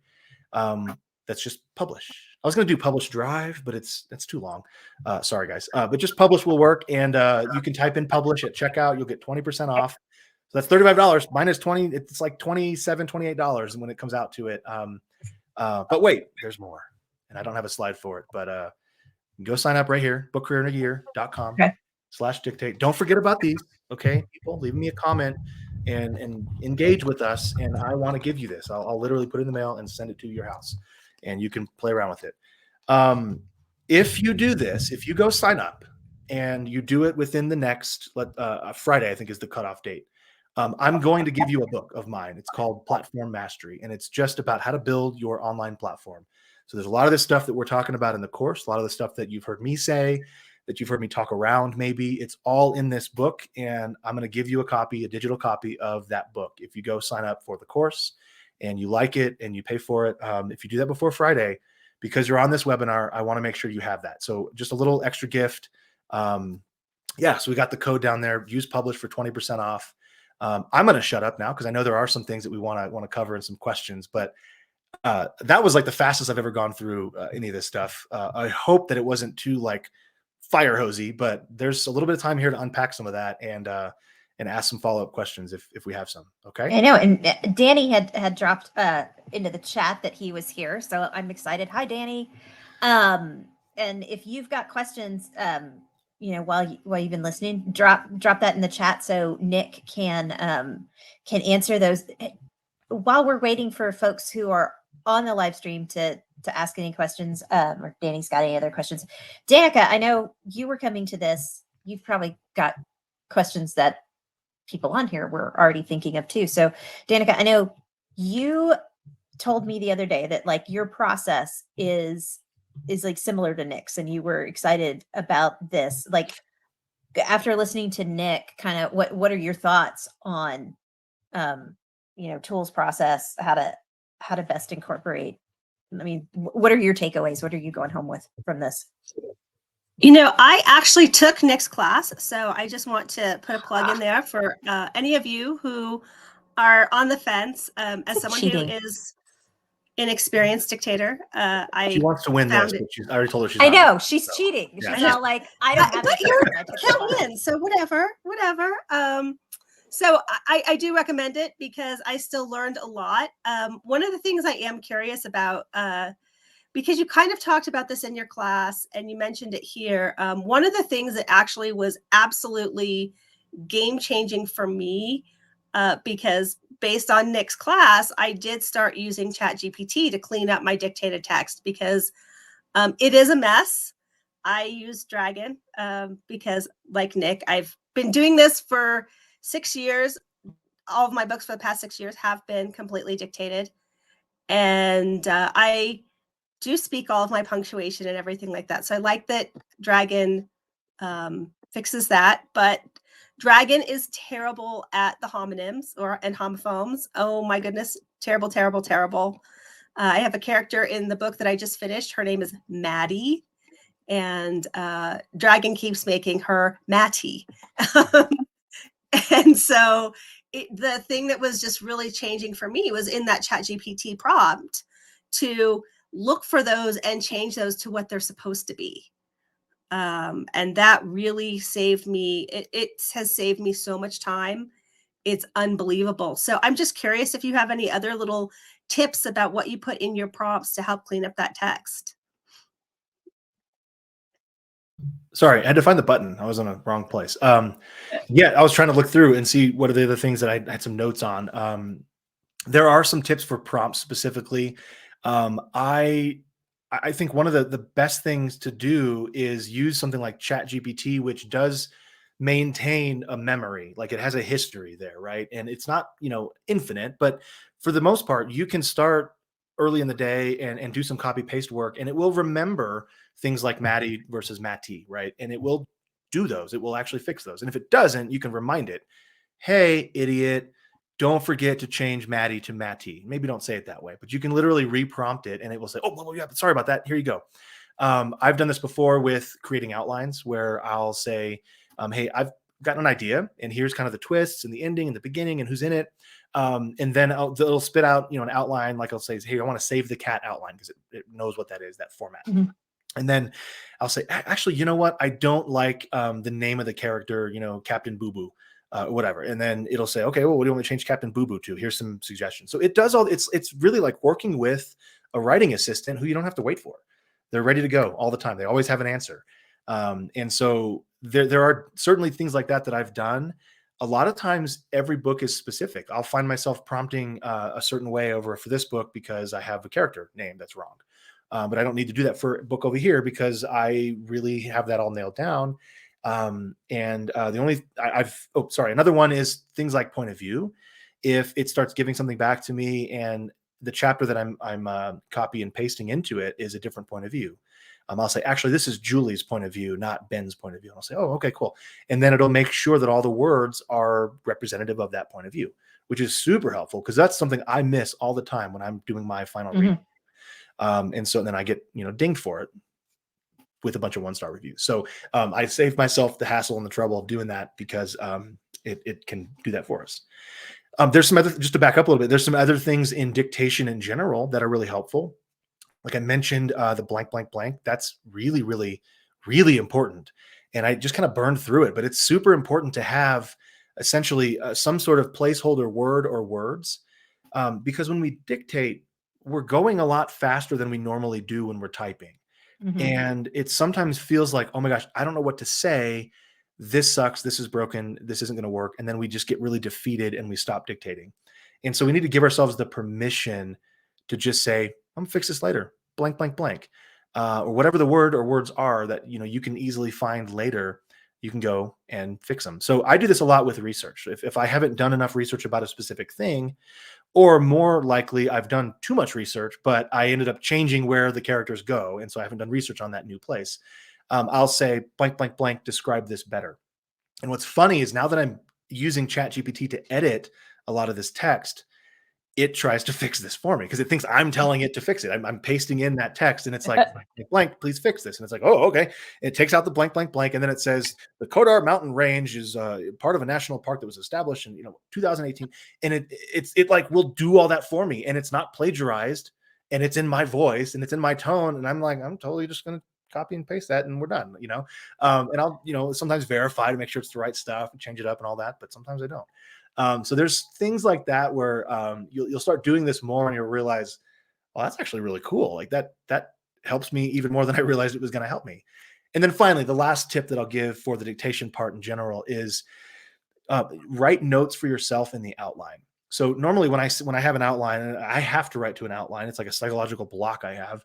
that's just publish. I was going to do PublishDrive, but that's too long. Sorry, guys. But just publish will work. And you can type in publish at checkout. You'll get 20% off. So that's $35 minus 20. It's like $27, $28 when it comes out to it. But wait, there's more. And I don't have a slide for it, but go sign up right here, bookcareinagear.com/dictate. Don't forget about these. Okay, people, leave me a comment and engage with us. And I want to give you this. I'll literally put it in the mail and send it to your house, and you can play around with it. If you do this, if you go sign up and you do it within the next Friday, I think is the cutoff date. I'm going to give you a book of mine. It's called Platform Mastery, and it's just about how to build your online platform. So there's a lot of this stuff that we're talking about in the course, a lot of the stuff that you've heard me say, that you've heard me talk around maybe. It's all in this book, and I'm going to give you a digital copy of that book. If you go sign up for the course and you like it and you pay for it, if you do that before Friday, because you're on this webinar, I want to make sure you have that. So just a little extra gift. So we got the code down there. Use Publish for 20% off. I'm going to shut up now because I know there are some things that we want to cover and some questions, but that was like the fastest I've ever gone through any of this stuff. I hope that it wasn't too like fire hosey, but there's a little bit of time here to unpack some of that and ask some follow-up questions if we have some. Okay. I know. And Danny had dropped into the chat that he was here. So I'm excited. Hi, Danny. And if you've got questions, while you've been listening, drop that in the chat so Nick can answer those. While we're waiting for folks who are on the live stream to ask any questions, or Danny's got any other questions. Danica, I know you were coming to this. You've probably got questions that people on here were already thinking of too. So Danica, I know you told me the other day that like your process is like similar to Nick's, and you were excited about this. Like after listening to Nick, kind of what are your thoughts on tools process, how to best incorporate? I mean, what are your takeaways? What are you going home with from this? You know, I actually took Nick's class, so I just want to put a plug in there for any of you who are on the fence. As someone cheating. who is an experienced dictator, She I wants to win this, found it. but I already told her she's I not. know she's cheating. She's yeah. now like, I don't have But the you're test, I took the count class. in, so whatever. So I do recommend it because I still learned a lot. One of the things I am curious about, because you kind of talked about this in your class and you mentioned it here. One of the things that actually was absolutely game changing for me, because based on Nick's class, I did start using ChatGPT to clean up my dictated text because it is a mess. I use Dragon because, like Nick, I've been doing this for 6 years. All of my books for the past 6 years have been completely dictated. And I do speak all of my punctuation and everything like that. So I like that Dragon fixes that. But Dragon is terrible at the homonyms and homophones. Oh my goodness. Terrible, terrible, terrible. I have a character in the book that I just finished. Her name is Maddie. And Dragon keeps making her Matty. And so the thing that was just really changing for me was in that ChatGPT prompt to look for those and change those to what they're supposed to be. And that really saved me. It has saved me so much time. It's unbelievable. So I'm just curious if you have any other little tips about what you put in your prompts to help clean up that text. Sorry, I had to find the button. I was in a wrong place. Yeah, I was trying to look through and see what are the other things that I had some notes on. There are some tips for prompts specifically. I think one of the best things to do is use something like ChatGPT, which does maintain a memory, like it has a history there, right? And it's not, infinite, but for the most part, you can start early in the day and do some copy paste work, and it will remember things like Maddie versus Matty, right? And it will do those. It will actually fix those. And if it doesn't, you can remind it, hey, idiot, don't forget to change Maddie to Matty. Maybe don't say it that way, but you can literally reprompt it and it will say, oh, well, yeah, sorry about that. Here you go. I've done this before with creating outlines where I'll say, hey, I've got an idea and here's kind of the twists and the ending and the beginning and who's in it. And then it'll spit out, an outline. Like I'll say, hey, I want to save the cat outline because it knows what that is, that format. Mhm. And then I'll say, actually, you know what? I don't like the name of the character, Captain Boo Boo. Whatever. And then it'll say, okay, well, what do you want me to change Captain Boo Boo to? Here's some suggestions. So it does it's really like working with a writing assistant who you don't have to wait for. They're ready to go all the time. They always have an answer. And so there are certainly things like that I've done. A lot of times every book is specific. I'll find myself prompting a certain way over for this book because I have a character name that's wrong. But I don't need to do that for a book over here because I really have that all nailed down. The only another one is things like point of view. If it starts giving something back to me and the chapter that I'm copy and pasting into it is a different point of view, I'll say, actually, this is Julie's point of view, not Ben's point of view. And I'll say, oh, okay, cool. And then it'll make sure that all the words are representative of that point of view, which is super helpful because that's something I miss all the time when I'm doing my final read. And so then I get, dinged for it with a bunch of 1-star reviews. So I saved myself the hassle and the trouble of doing that because it can do that for us. There's some other, just to back up a little bit, there's some other things in dictation in general that are really helpful. Like I mentioned, the blank, blank, blank, that's really, really, really important. And I just kind of burned through it, but it's super important to have essentially some sort of placeholder word or words because when we dictate, we're going a lot faster than we normally do when we're typing. Mhm. And it sometimes feels like, oh my gosh, I don't know what to say. This sucks. This is broken. This isn't going to work. And then we just get really defeated and we stop dictating. And so we need to give ourselves the permission to just say, I'm gonna fix this later, blank, blank, blank. Or whatever the word or words are that, you can easily find later, you can go and fix them. So I do this a lot with research. If I haven't done enough research about a specific thing, or more likely, I've done too much research, but I ended up changing where the characters go. And so I haven't done research on that new place. I'll say blank, blank, blank, describe this better. And what's funny is now that I'm using ChatGPT to edit a lot of this text, it tries to fix this for me because it thinks I'm telling it to fix it. I'm pasting in that text and it's like, blank, please fix this. And it's like, oh, okay. It takes out the blank, blank, blank. And then it says the Kodar Mountain Range is part of a national park that was established in 2018. And it like will do all that for me. And it's not plagiarized and it's in my voice and it's in my tone. And I'm like, I'm totally just going to copy and paste that and we're done, and I'll, sometimes verify to make sure it's the right stuff and change it up and all that. But sometimes I don't. So there's things like that where you'll start doing this more and you'll realize, well, that's actually really cool. Like that helps me even more than I realized it was going to help me. And then finally, the last tip that I'll give for the dictation part in general is write notes for yourself in the outline. So normally when I have an outline, and I have to write to an outline, it's like a psychological block I have.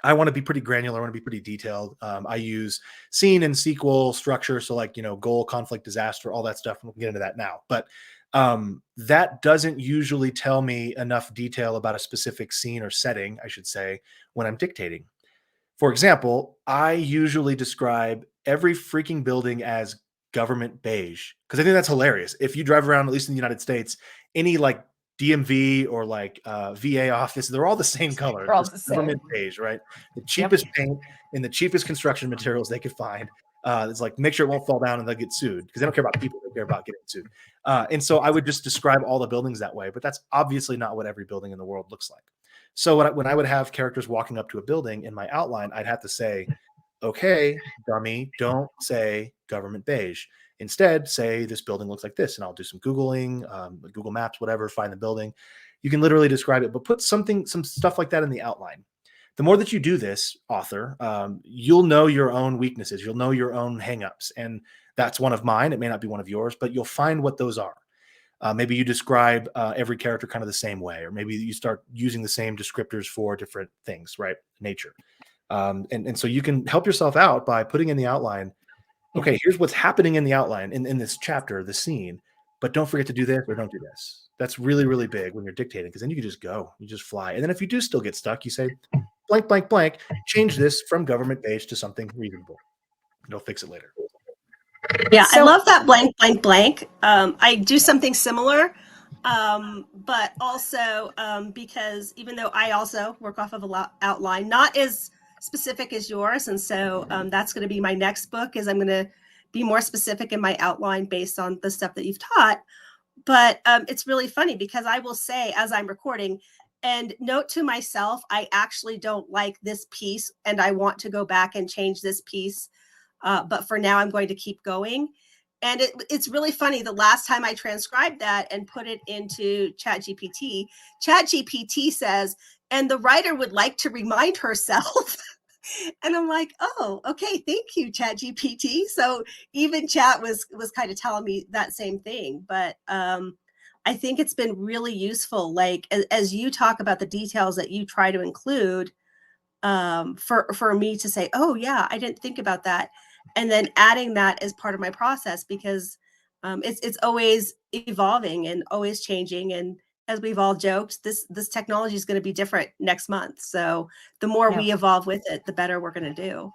I want to be pretty granular. I want to be pretty detailed. I use scene and sequel structure. So like, goal, conflict, disaster, all that stuff. We'll get into that now. But that doesn't usually tell me enough detail about a specific scene or setting, I should say, when I'm dictating. For example, I usually describe every freaking building as government beige because I think that's hilarious. If you drive around, at least in the United States, any like DMV or like VA office, they're all the same color. They're all the same. Government beige, right? The cheapest paint and the cheapest construction materials they could find. It's like, make sure it won't fall down and they'll get sued because they don't care about people, they care about getting sued. And so I would just describe all the buildings that way, but that's obviously not what every building in the world looks like. So when I would have characters walking up to a building in my outline, I'd have to say, okay, dummy, don't say government beige. Instead, say this building looks like this, and I'll do some Googling, Google Maps, whatever, find the building. You can literally describe it, but put some stuff like that in the outline. The more that you do this, author, you'll know your own weaknesses. You'll know your own hangups, and that's one of mine. It may not be one of yours, but you'll find what those are. Maybe you describe every character kind of the same way, or maybe you start using the same descriptors for different things, right? Nature. And so you can help yourself out by putting in the outline, okay, here's what's happening in the outline in this chapter, the scene, but don't forget to do this or don't do this. That's really, really big when you're dictating because then you can just go, you just fly. And then if you do still get stuck, you say blank, blank, blank, change this from government beige to something reasonable. You'll fix it later. Yeah, I love that blank, blank, blank. I do something similar, but also because even though I also work off of a outline, not as specific as yours, and so that's going to be my next book. Is I'm going to be more specific in my outline based on the stuff that you've taught. But it's really funny because I will say as I'm recording, and note to myself, I actually don't like this piece, and I want to go back and change this piece. But for now, I'm going to keep going. And it's really funny. The last time I transcribed that and put it into ChatGPT, ChatGPT says, and the writer would like to remind herself. And I'm like, oh, okay, thank you, ChatGPT. So even Chat was kind of telling me that same thing. But I think it's been really useful. Like as you talk about the details that you try to include, for me to say, oh yeah, I didn't think about that. And then adding that as part of my process because it's always evolving and always changing. And as we've all joked, this technology is going to be different next month. So the more we evolve with it, the better we're going to do.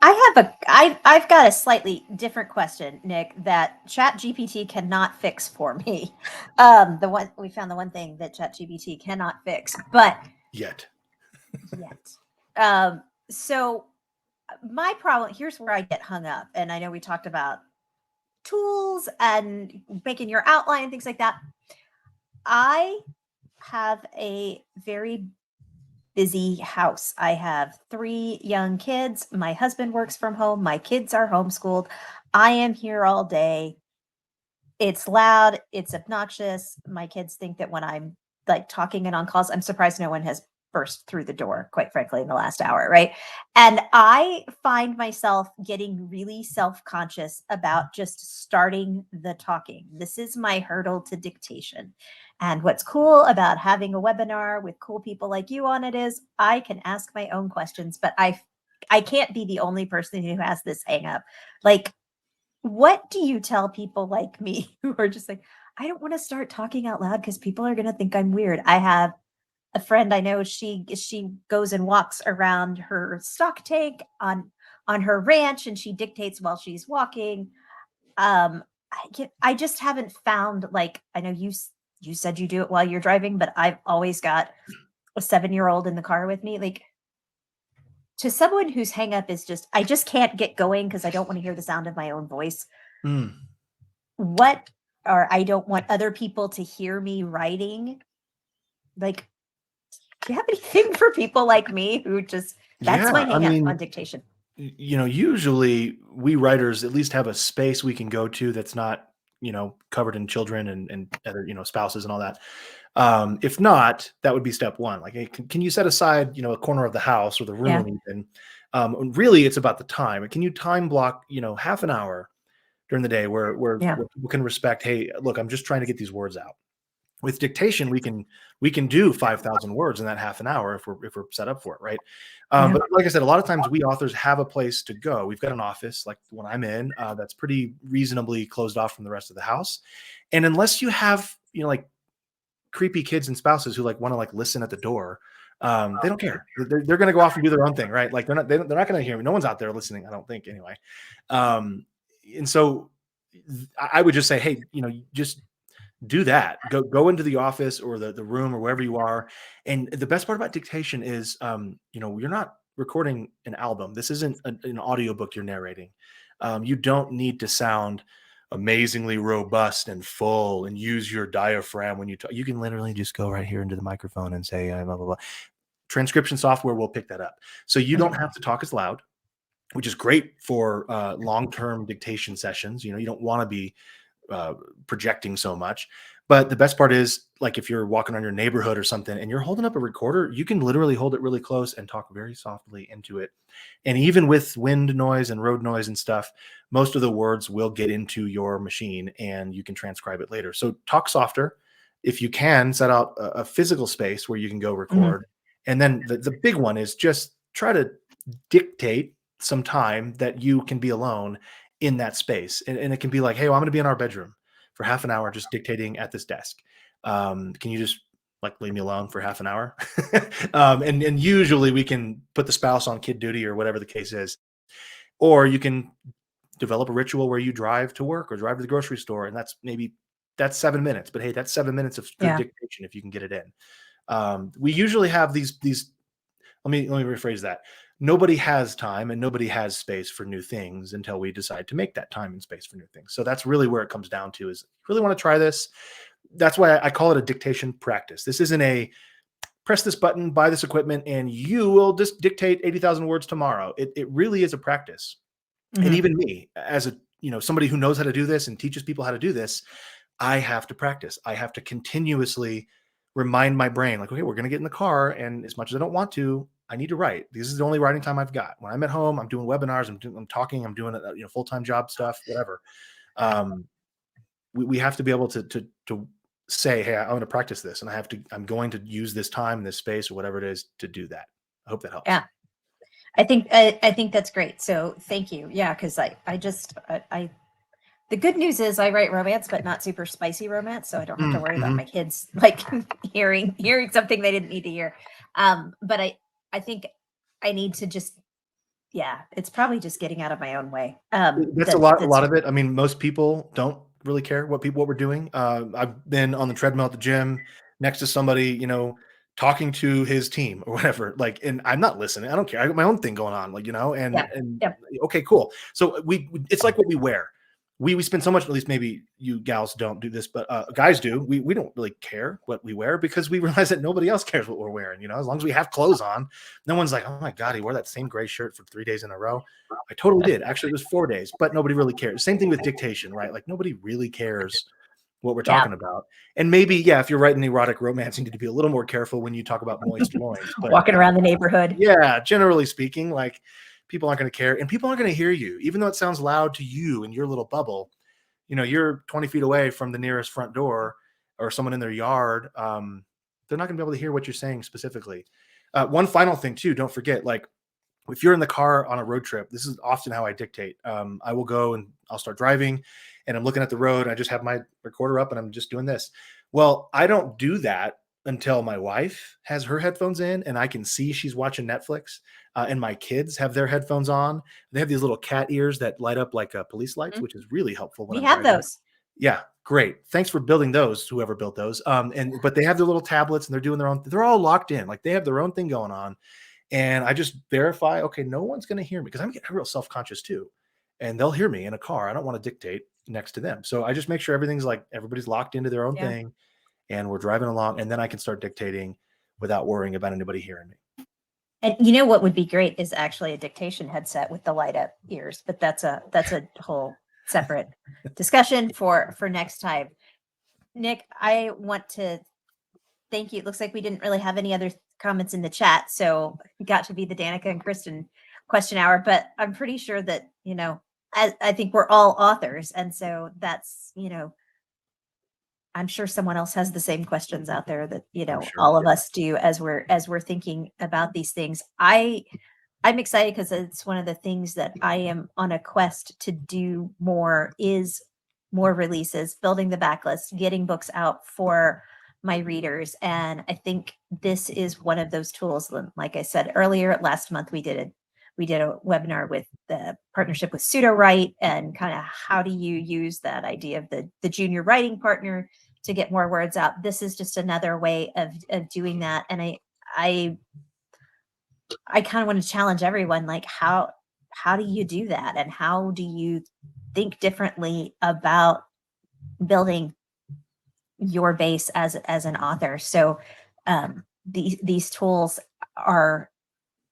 I've got a slightly different question, Nick, that ChatGPT cannot fix for me. We found the one thing that ChatGPT cannot fix, but yet. So my problem, here's where I get hung up. And I know we talked about tools and making your outline and things like that. I have a very busy house. I have 3 young kids. My husband works from home. My kids are homeschooled. I am here all day. It's loud. It's obnoxious. My kids think that when I'm like talking and on calls, I'm surprised no one has burst through the door, quite frankly, in the last hour, right? And I find myself getting really self-conscious about just starting the talking. This is my hurdle to dictation. And what's cool about having a webinar with cool people like you on it is I can ask my own questions, but I can't be the only person who has this hang up. Like, what do you tell people like me who are just like, I don't want to start talking out loud because people are going to think I'm weird. I have a friend I know, she goes and walks around her stock tank on her ranch and she dictates while she's walking. I just haven't found, like, I know you said you do it while you're driving, but I've always got a 7-year-old in the car with me. Like, to someone whose hang up is just, I just can't get going because I don't want to hear the sound of my own voice. Mm. What, or I don't want other people to hear me writing. Like, do you have anything for people like me who just, that's Yeah, my I hang up on mean, dictation? usually we writers at least have a space we can go to that's not, covered in children and other, spouses and all that. If not, that would be step one. Like, hey, can you set aside, a corner of the house or the Yeah. room even? And really, it's about the time. Can you time block, half an hour during the day Yeah. where people can respect? Hey, look, I'm just trying to get these words out. With dictation, we can do 5,000 words in that half an hour if we're set up for it, right? Yeah. But like I said, a lot of times we authors have a place to go. We've got an office like the one I'm in that's pretty reasonably closed off from the rest of the house, and unless you have like creepy kids and spouses who like want to like listen at the door, they don't care. They're going to go off and do their own thing, right? Like they're not going to hear me. No one's out there listening, I don't think, anyway. And so I would just say, hey, just do that. Go into the office or the room or wherever you are. And the best part about dictation is, you're not recording an album. This isn't an audiobook you're narrating. You don't need to sound amazingly robust and full and use your diaphragm when you talk. You can literally just go right here into the microphone and say blah blah blah. Transcription software will pick that up, so you don't have to talk as loud, which is great for long-term dictation sessions. You don't want to be projecting so much. But the best part is, like, if you're walking around your neighborhood or something and you're holding up a recorder, you can literally hold it really close and talk very softly into it. And even with wind noise and road noise and stuff, most of the words will get into your machine and you can transcribe it later. So talk softer. If you can, set out a physical space where you can go record. And then the big one is just try to dictate some time that you can be alone in that space. And it can be like, hey, well, I'm going to be in our bedroom for half an hour just dictating at this desk. Can you just like leave me alone for half an hour? And usually we can put the spouse on kid duty or whatever the case is. Or you can develop a ritual where you drive to work or drive to the grocery store, and that's 7 minutes. But hey, that's 7 minutes of good dictation if you can get it in. We usually have these. Let me rephrase that. Nobody has time and nobody has space for new things until we decide to make that time and space for new things. So that's really where it comes down to, is you really want to try this. That's why I call it a dictation practice. This isn't a press this button, buy this equipment, and you will just dictate 80,000 words tomorrow. It really is a practice. And even me, as somebody who knows how to do this and teaches people how to do this, I have to practice. I have to continuously remind my brain, like, okay, we're going to get in the car, and as much as I don't want to, I need to write. This is the only writing time I've got. When I'm at home, I'm doing webinars, I'm talking, I'm doing full-time job stuff, whatever. We have to be able to say, hey, I'm going to practice this, and I'm going to use this time, this space, or whatever it is to do that. I hope that helps. Yeah. I think that's great. So thank you. Yeah. Cause I the good news is I write romance, but not super spicy romance. So I don't have to worry about my kids like hearing something they didn't need to hear. But I think I need to just, it's probably just getting out of my own way. That's a lot of it. I mean, most people don't really care what we're doing. I've been on the treadmill at the gym next to somebody, talking to his team or whatever, like, and I'm not listening. I don't care. I got my own thing going on, like, and okay, cool. So it's like what we wear. We spend so much, at least maybe you gals don't do this, but guys do. We don't really care what we wear because we realize that nobody else cares what we're wearing. As long as we have clothes on, no one's like, oh my God, he wore that same gray shirt for 3 days in a row. I totally did. Actually, it was 4 days, but nobody really cares. Same thing with dictation, right? Like nobody really cares what we're talking about. And maybe, if you're writing erotic romance, you need to be a little more careful when you talk about moist loins. But walking around the neighborhood. Yeah, generally speaking, like people aren't going to care, and people aren't going to hear you, even though it sounds loud to you in your little bubble. You're 20 feet away from the nearest front door or someone in their yard. They're not going to be able to hear what you're saying specifically. One final thing too, don't forget, like if you're in the car on a road trip, this is often how I dictate. I will go and I'll start driving and I'm looking at the road. I just have my recorder up and I'm just doing this. Well, I don't do that until my wife has her headphones in and I can see she's watching Netflix, and my kids have their headphones on. They have these little cat ears that light up like police lights, which is really helpful when We I'm have driving. those. Yeah, great. Thanks for building those, whoever built those. But they have their little tablets and they're doing their own. They're all locked in, like they have their own thing going on. And I just verify, okay, no one's going to hear me because I'm getting real self-conscious too. And they'll hear me in a car. I don't want to dictate next to them. So I just make sure everything's like everybody's locked into their own thing and we're driving along, and then I can start dictating without worrying about anybody hearing me. And you know what would be great is actually a dictation headset with the light up ears, but that's a whole separate discussion for next time. Nick, I want to thank you. It looks like we didn't really have any other comments in the chat, so it got to be the Danica and Kristen question hour, but I'm pretty sure that, I think we're all authors, and so that's, I'm sure someone else has the same questions out there that, Sure. all of us do as we're thinking about these things. I'm excited because it's one of the things that I am on a quest to do more is more releases, building the backlist, getting books out for my readers. And I think this is one of those tools. Like I said earlier, last month we did a webinar with the partnership with Pseudo-Write and kind of how do you use that idea of the junior writing partner to get more words out. This is just another way of doing that. And I kind of want to challenge everyone, like how do you do that? And how do you think differently about building your base as an author? So these tools are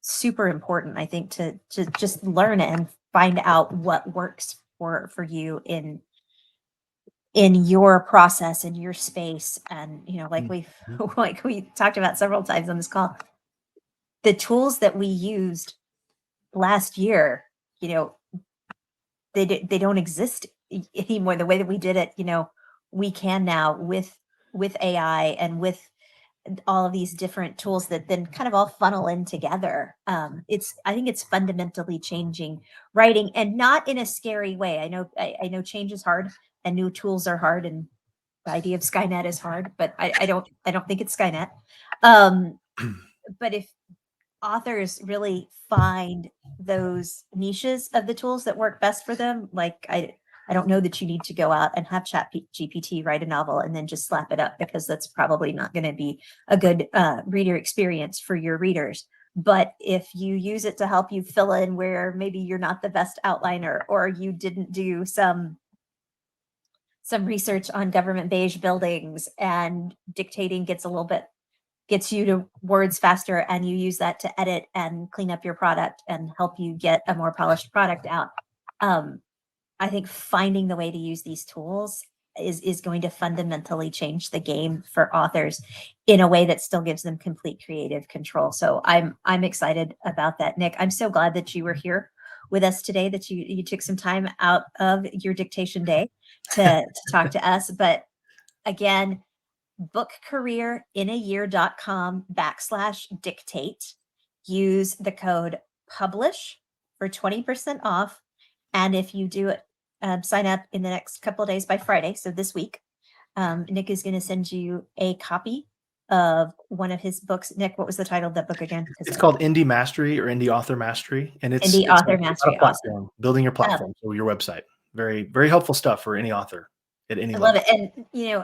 super important, I think, to just learn and find out what works for you in your process, in your space. And like we talked about several times on this call, the tools that we used last year, they don't exist anymore. The way that we did it, we can now with AI and with all of these different tools that then kind of all funnel in together. I think it's fundamentally changing writing, and not in a scary way. I know change is hard and new tools are hard, and the idea of Skynet is hard, but I don't think it's Skynet. But if authors really find those niches of the tools that work best for them, like I don't know that you need to go out and have ChatGPT write a novel and then just slap it up, because that's probably not going to be a good reader experience for your readers. But if you use it to help you fill in where maybe you're not the best outliner, or you didn't do some research on government beige buildings, and dictating gets you to words faster, and you use that to edit and clean up your product and help you get a more polished product out. I think finding the way to use these tools is going to fundamentally change the game for authors in a way that still gives them complete creative control. So I'm excited about that, Nick. I'm so glad that you were here with us today, that you took some time out of your dictation day to talk to us. But again, bookcareerinayear.com/dictate. Use the code PUBLISH for 20% off. And if you do it, sign up in the next couple of days by Friday, so this week, Nick is going to send you a copy of one of his books. Nick, what was the title of that book again? It's called Indie Mastery or Indie Author Mastery. And it's Indie Author Mastery. Awesome. Building your platform, so your website. Very, very helpful stuff for any author at any level. I love it. And,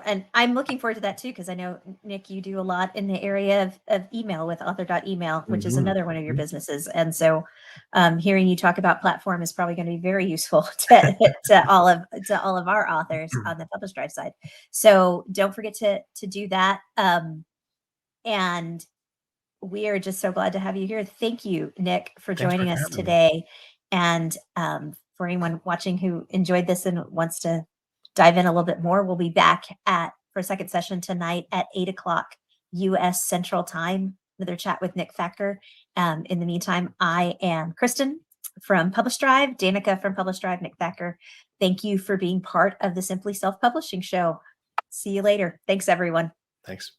and I'm looking forward to that too, because I know, Nick, you do a lot in the area of email with author.email, which is another one of your businesses. And so hearing you talk about platform is probably going to be very useful to all of our authors on the PublishDrive side. So don't forget to do that. And we are just so glad to have you here. Thank you, Nick, for joining us today. And for anyone watching who enjoyed this and wants to dive in a little bit more, we'll be back for a second session tonight at 8:00 U.S. Central Time. Another chat with Nick Thacker. In the meantime, I am Kristen from PublishDrive, Danica from PublishDrive, Nick Thacker. Thank you for being part of the Simply Self-Publishing Show. See you later. Thanks, everyone. Thanks.